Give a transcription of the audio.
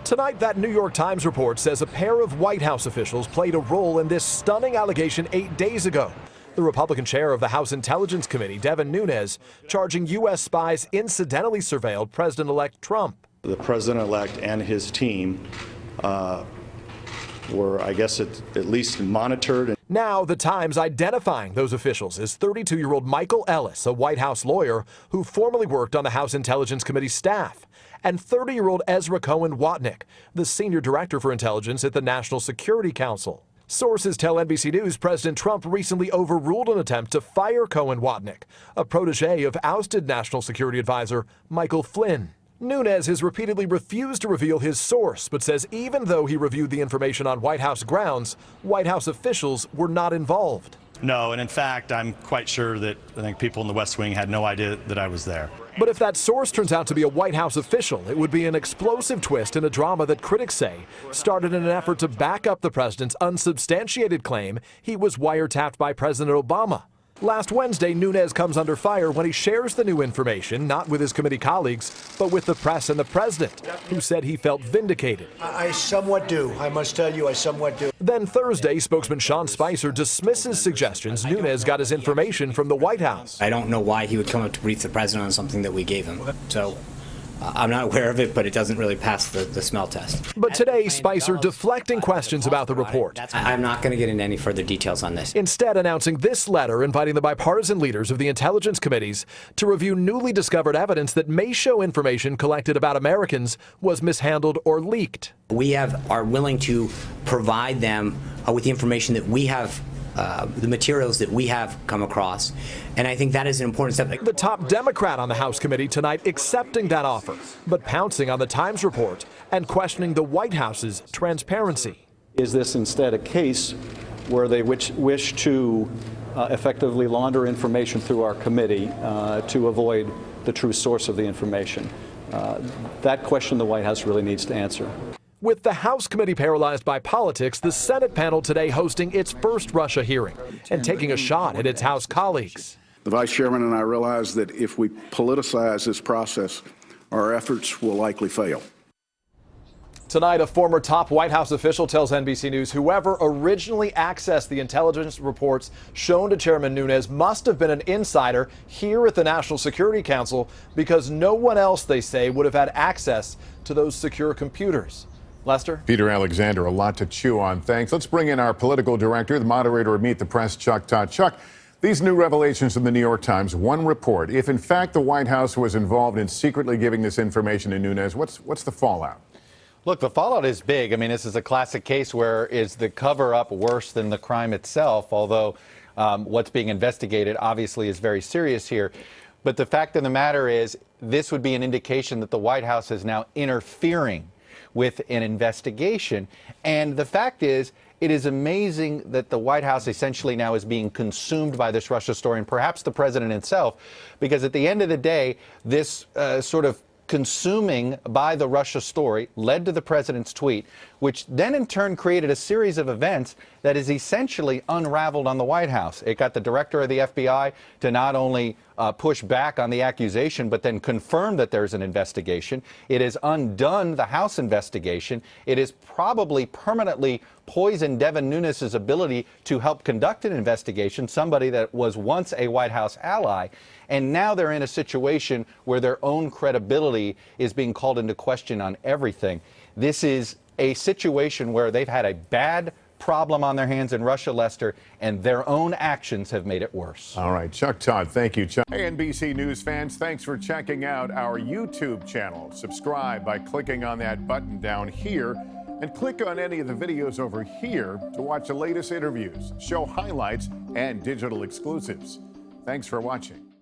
Tonight, that New York Times report says a pair of White House officials played a role in this stunning allegation 8 days ago. The Republican chair of the House Intelligence Committee, Devin Nunes, charging U.S. spies incidentally surveilled President-elect Trump. The president-elect and his team were, I guess, at least monitored. Now, the Times identifying those officials as 32-year-old Michael Ellis, a White House lawyer who formerly worked on the House Intelligence Committee staff, and 30-year-old Ezra Cohen Watnick, the senior director for intelligence at the National Security Council. Sources tell NBC News President Trump recently overruled an attempt to fire Cohen Watnick, a protege of ousted National Security Advisor Michael Flynn. Nunes has repeatedly refused to reveal his source, but says even though he reviewed the information on White House grounds, White House officials were not involved. No, and in fact, I'm quite sure that I think people in the West Wing had no idea that I was there. But if that source turns out to be a White House official, it would be an explosive twist in a drama that critics say started in an effort to back up the president's unsubstantiated claim he was wiretapped by President Obama. Last Wednesday, Nunes comes under fire when he shares the new information, not with his committee colleagues, but with the press and the president, who said he felt vindicated. I somewhat do. I must tell you, I somewhat do. Then Thursday, spokesman Sean Spicer dismisses suggestions Nunes got his information from the White House. I don't know why he would come up to brief the president on something that we gave him. So I'm not aware of it, but it doesn't really pass the smell test. But today, Spicer deflecting questions about the report. I'm not going to get into any further details on this. Instead, announcing this letter inviting the bipartisan leaders of the intelligence committees to review newly discovered evidence that may show information collected about Americans was mishandled or leaked. We are willing to provide them with the information that we have, the materials that we have come across. And I think that is an important step. The top Democrat on the House committee tonight accepting that offer, but pouncing on the Times report and questioning the White House's transparency. Is this instead a case where they wish to effectively launder information through our committee to avoid the true source of the information? That question the White House really needs to answer. With the House committee paralyzed by politics, the Senate panel today hosting its first Russia hearing and taking a shot at its House colleagues. The Vice Chairman and I realize that if we politicize this process, our efforts will likely fail. Tonight, a former top White House official tells NBC News whoever originally accessed the intelligence reports shown to Chairman Nunes must have been an insider here at the National Security Council because no one else, they say, would have had access to those secure computers. Lester? Peter Alexander, a lot to chew on. Thanks. Let's bring in our political director, the moderator of Meet the Press, Chuck Todd. Chuck, these new revelations from the New York Times, one report. If in fact the White House was involved in secretly giving this information to Nunes, what's the fallout? Look, the fallout is big. I mean, this is a classic case where is the cover-up worse than the crime itself, although what's being investigated obviously is very serious here. But the fact of the matter is this would be an indication that the White House is now interfering with an investigation. And the fact is, it is amazing that the White House essentially now is being consumed by this Russia story, and perhaps the president himself, because at the end of the day, this sort of consuming by the Russia story led to the president's tweet, which then in turn created a series of events that is essentially unraveled on the White House. It got the director of the FBI to not only push back on the accusation, but then confirm that there's an investigation. It has undone the House investigation. It has probably permanently poisoned Devin Nunes' ability to help conduct an investigation, somebody that was once a White House ally. And now they're in a situation where their own credibility is being called into question on everything. This is a situation where they've had a bad problem on their hands in Russia, Lester, and their own actions have made it worse. All right, Chuck Todd, thank you, Chuck. Hey, NBC News fans, thanks for checking out our YouTube channel. Subscribe by clicking on that button down here and click on any of the videos over here to watch the latest interviews, show highlights, and digital exclusives. Thanks for watching.